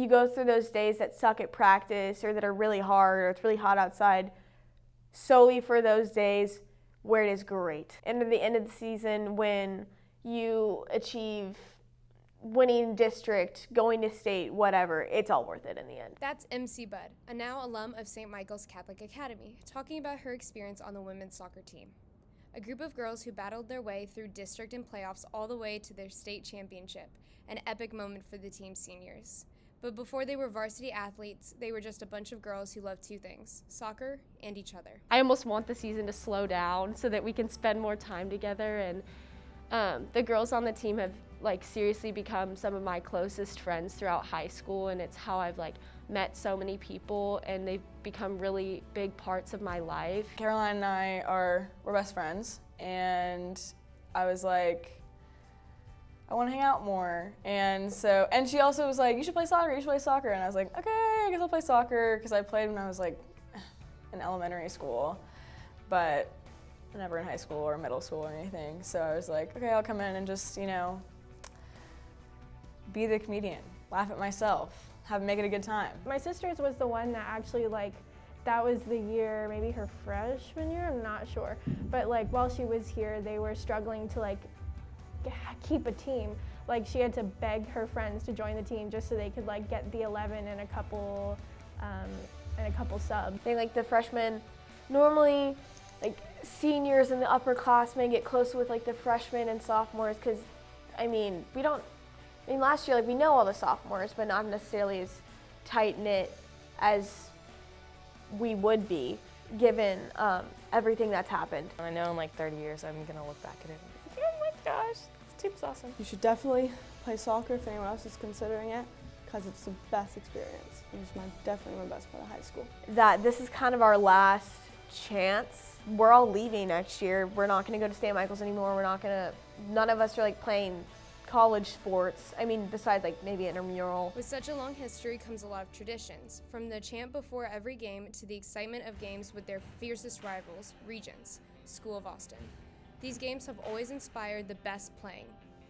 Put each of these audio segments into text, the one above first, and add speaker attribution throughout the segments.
Speaker 1: you go through those days that suck at practice or that are really hard or it's really hot outside solely for those days where it is great. And at the end of the season, when you achieve winning district, going to state, whatever, it's all worth it in the end.
Speaker 2: That's MC Budd, a now alum of St. Michael's Catholic Academy, talking about her experience on the women's soccer team. A group of girls who battled their way through district and playoffs all the way to their state championship, an epic moment for the team's seniors. But before they were varsity athletes, they were just a bunch of girls who loved two things, soccer and each other.
Speaker 3: I almost want the season to slow down so that we can spend more time together, and the girls on the team have seriously become some of my closest friends throughout high school, and it's how I've met so many people, and they've become really big parts of my life.
Speaker 4: Caroline and I we're best friends, and I was like, I want to hang out more. And she also was like, you should play soccer, And I was like, okay, I guess I'll play soccer, because I played when I was in elementary school, but never in high school or middle school or anything. So I was like, okay, I'll come in and just, be the comedian, laugh at myself, make it a good time.
Speaker 5: My sister's was the one that actually that was the year, maybe her freshman year, I'm not sure. But while she was here, they were struggling to keep a team. She had to beg her friends to join the team just so they could get the 11 and a couple subs.
Speaker 1: I think the freshmen, normally seniors and the upperclassmen get close with the freshmen and sophomores, because last year we know all the sophomores, but not necessarily as tight-knit as we would be given everything that's happened.
Speaker 6: I know in 30 years I'm gonna look back at it and be like, oh my gosh, this team's awesome.
Speaker 7: You should definitely play soccer if anyone else is considering it, because it's the best experience. It was definitely my best part of high school.
Speaker 1: That this is kind of our last chance. We're all leaving next year. We're not going to go to St. Michael's anymore. None of us are playing college sports. Besides maybe intramural.
Speaker 2: With such a long history comes a lot of traditions, from the chant before every game to the excitement of games with their fiercest rivals, Regents, School of Austin. These games have always inspired the best playing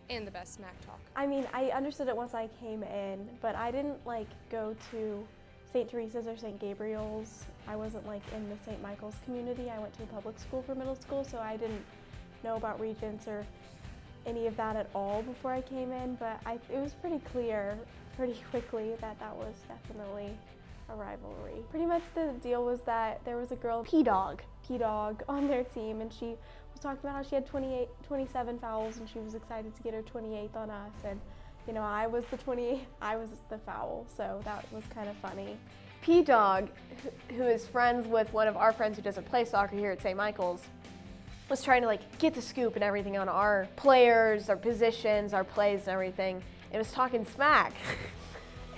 Speaker 2: and the best smack talk.
Speaker 8: I understood it once I came in, but I didn't go to St. Teresa's or St. Gabriel's. I wasn't in the St. Michael's community. I went to a public school for middle school, so I didn't know about Regents or any of that at all before I came in, but it was pretty clear pretty quickly that was definitely a rivalry. Pretty much the deal was that there was a girl, P-Dog on their team, and she was talking about how she had 27 fouls, and she was excited to get her 28th on us, and I was the foul, so that was kind of funny.
Speaker 1: P-Dog, who is friends with one of our friends who doesn't play soccer here at St. Michael's, was trying to get the scoop and everything on our players, our positions, our plays and everything, and was talking smack.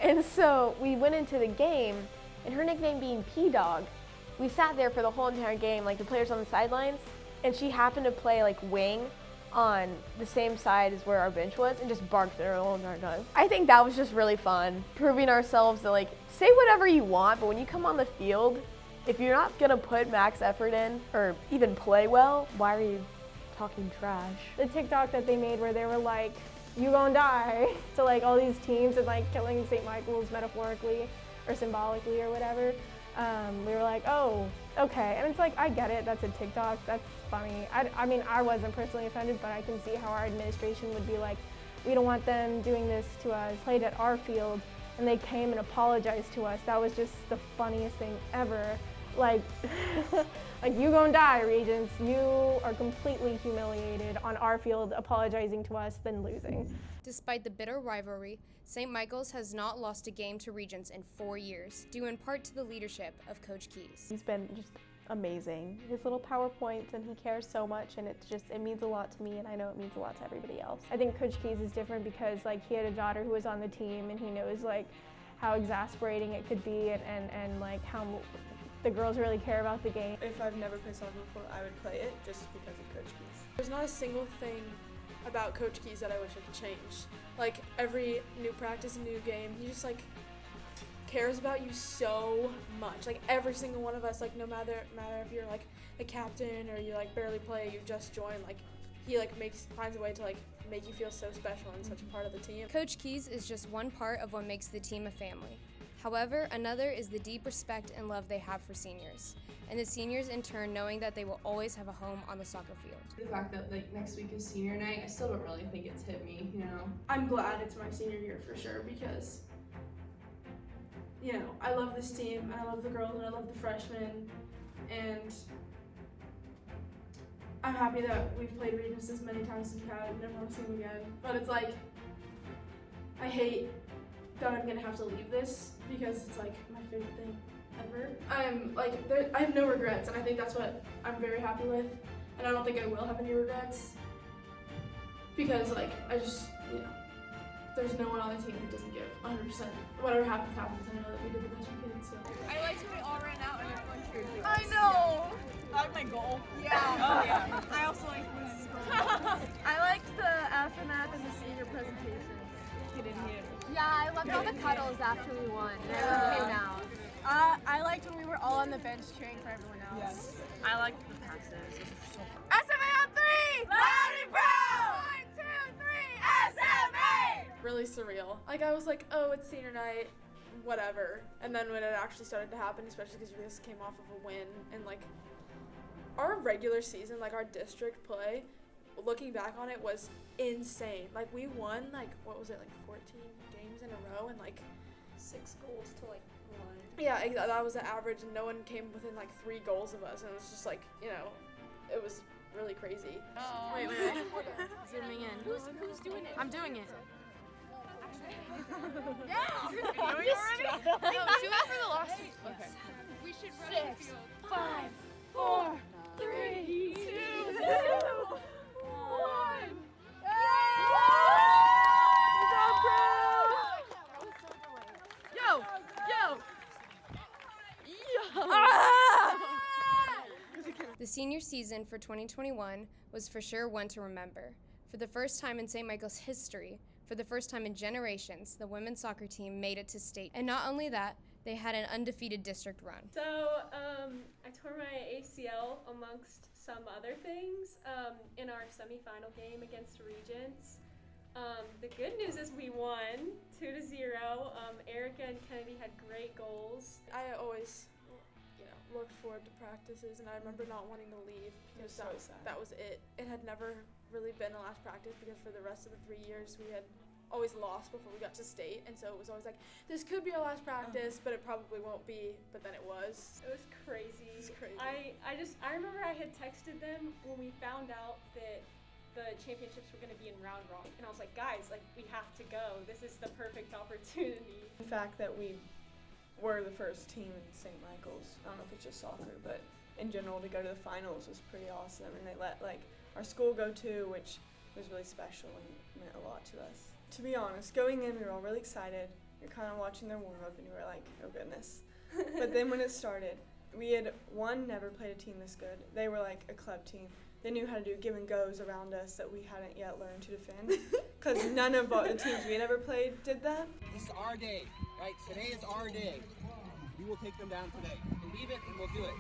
Speaker 1: And so we went into the game, and her nickname being P-Dog, we sat there for the whole entire game, the players on the sidelines, and she happened to play wing on the same side as where our bench was and just barked at her the whole entire time. I think that was just really fun, proving ourselves that say whatever you want, but when you come on the field, if you're not gonna put max effort in or even play well, why are you talking trash?
Speaker 5: The TikTok that they made where they were like, you gonna die, to all these teams and killing St. Michael's metaphorically or symbolically or whatever. We were like, oh, okay. And it's I get it, that's a TikTok, that's funny. I wasn't personally offended, but I can see how our administration would be we don't want them doing this to us. Played at our field, and they came and apologized to us. That was just the funniest thing ever. You gonna die, Regents. You are completely humiliated on our field, apologizing to us, then losing.
Speaker 2: Despite the bitter rivalry, St. Michael's has not lost a game to Regents in 4 years, due in part to the leadership of Coach Keys.
Speaker 8: He's been just amazing. His little PowerPoints, and he cares so much, and it means a lot to me, and I know it means a lot to everybody else.
Speaker 5: I think Coach Keys is different because he had a daughter who was on the team, and he knows how exasperating it could be, and how the girls really care about the game.
Speaker 9: If I've never played soccer before, I would play it just because of Coach Keys. There's not a single thing about Coach Keys that I wish I could change. Every new practice and new game, he just cares about you so much. Every single one of us, no matter if you're a captain or you barely play, you just join, he finds a way to make you feel so special and such a part of the team.
Speaker 2: Coach Keys is just one part of what makes the team a family. However, another is the deep respect and love they have for seniors, and the seniors in turn knowing that they will always have a home on the soccer field.
Speaker 10: The fact that like next week is senior night, I still don't really think it's hit me, you know.
Speaker 11: I'm glad it's my senior year for sure because, you know, I love this team, and I love the girls, and I love the freshmen, and I'm happy that we've played Regents as many times as we have and never want to see them again. But it's like, I hate that I'm gonna have to leave this because it's like my favorite thing ever. I have no regrets, and I think that's what I'm very happy with. And I don't think I will have any regrets because like I just, you know, there's no one on the team who doesn't give 100%. Whatever happens, happens. I know that we did the best we could. So
Speaker 12: I liked when we all ran out and everyone cheered for us.
Speaker 13: I know. That was my goal.
Speaker 12: Yeah.
Speaker 13: Oh yeah. I also liked when
Speaker 12: I liked the aftermath and the senior presentation.
Speaker 13: Get in here.
Speaker 1: Yeah, I loved all the cuddles after we won. Everyone came out.
Speaker 12: I liked when we were all on the bench cheering for everyone else.
Speaker 13: Yes.
Speaker 6: I liked the passes. It was so fun.
Speaker 12: SMA on 3! Loud and proud! 1, 2, 3, SMA!
Speaker 9: Really surreal. Like I was like, oh, it's senior night, whatever. And then when it actually started to happen, especially because we just came off of a win, and like our regular season, like our district play, looking back on it was insane. Like we won like, what was it, like 14 games in a row, and like
Speaker 6: 6 goals to like 1.
Speaker 9: yeah, that was the average, and no one came within like 3 goals of us, and it was just like, you know, it was really crazy.
Speaker 12: Oh.
Speaker 6: Wait. Zooming in.
Speaker 12: Who's doing it?
Speaker 6: I'm doing it.
Speaker 12: Yeah!
Speaker 6: Do it for the last. Okay.
Speaker 12: We should run
Speaker 13: 6, 5, 4, 3, 2, 1.
Speaker 2: The senior season for 2021 was for sure one to remember. For the first time in St. Michael's history, for the first time in generations, the women's soccer team made it to state. And not only that, they had an undefeated district run.
Speaker 3: So I tore my ACL amongst some other things in our semifinal game against Regents. The good news is we won 2-0. Erica and Kennedy had great goals.
Speaker 9: I always, you know, looked forward to practices, and I remember not wanting to leave because that was it. It had never really been the last practice because for the rest of the 3 years we had always lost before we got to state, and so it was always like, this could be our last practice, but it probably won't be, but then it was.
Speaker 3: It was crazy.
Speaker 9: It was crazy.
Speaker 3: I remember I had texted them when we found out that the championships were going to be in Round Rock, and I was like, guys, like, we have to go. This is the perfect opportunity.
Speaker 4: The fact that we were the first team in St. Michael's, I don't know if it's just soccer, but in general to go to the finals was pretty awesome, and they let like our school go too, which was really special and meant a lot to us. To be honest, going in we were all really excited. You're kind of watching their warm-up and you were like, oh goodness. But then when it started, we had never played a team this good. They were like a club team. They knew how to do give and goes around us that we hadn't yet learned to defend, because none of the teams we had ever played did that.
Speaker 14: This is our day, right? Today is our day. We will take them down today. Believe it and we'll do it.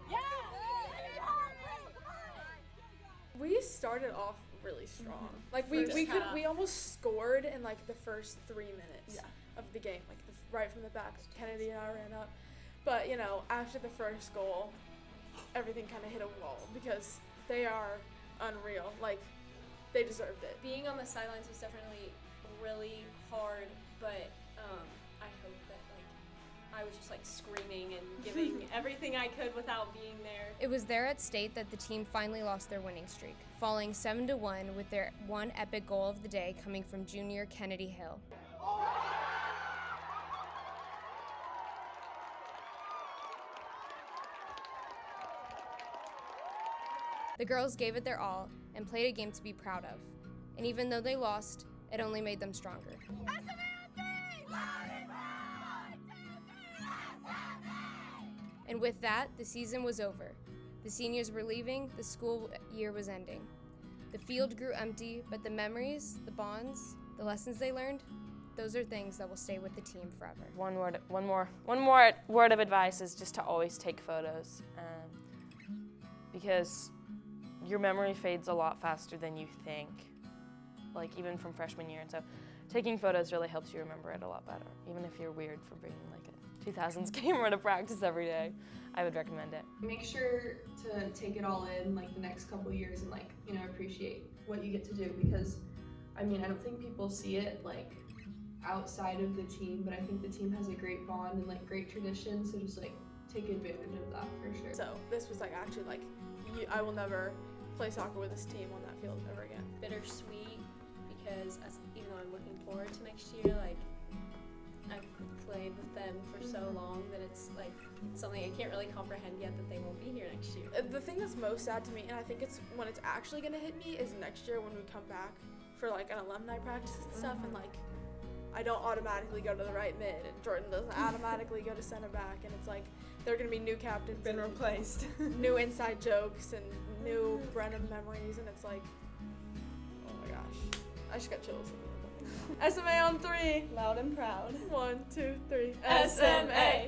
Speaker 14: Right?
Speaker 9: We started off really strong. Like we almost scored in like the first 3 minutes of the game, like right from the back. Kennedy and I ran up, but you know, after the first goal, everything kind of hit a wall because they are unreal. Like they deserved it.
Speaker 3: Being on the sidelines was definitely really hard, but I hope that I was just like screaming and giving everything I could without being there.
Speaker 2: It was there at state that the team finally lost their winning streak, falling 7-1 with their one epic goal of the day coming from junior Kennedy Hill. The girls gave it their all and played a game to be proud of. And even though they lost, it only made them stronger. And with that, the season was over. The seniors were leaving, the school year was ending. The field grew empty, but the memories, the bonds, the lessons they learned, those are things that will stay with the team forever.
Speaker 6: One more word of advice is just to always take photos, because your memory fades a lot faster than you think. like even from freshman year. And so taking photos really helps you remember it a lot better. Even if you're weird for bringing like a 2000s camera to practice every day, I would recommend it.
Speaker 10: Make sure to take it all in like the next couple years and like, you know, appreciate what you get to do, because I mean, I don't think people see it like outside of the team, but I think the team has a great bond and like great tradition, so just like take advantage of that for sure.
Speaker 9: So this was like actually like, I will never play soccer with this team on that field ever again.
Speaker 15: Bittersweet, because even though I'm looking forward to next year, like I've played with them for so long that it's like something I can't really comprehend yet that they won't be here next year.
Speaker 9: The thing that's most sad to me, and I think it's when it's actually gonna hit me, is next year when we come back for like an alumni practice and stuff, and like I don't automatically go to the right mid, and Jordan doesn't automatically go to center back, and it's like there are gonna be new captains,
Speaker 7: Been replaced.
Speaker 9: new inside jokes, and new Brennan memories, and it's like, oh my gosh, I just got chills. SMA on 3.
Speaker 7: Loud and proud.
Speaker 9: 1, 2, 3.
Speaker 12: SMA.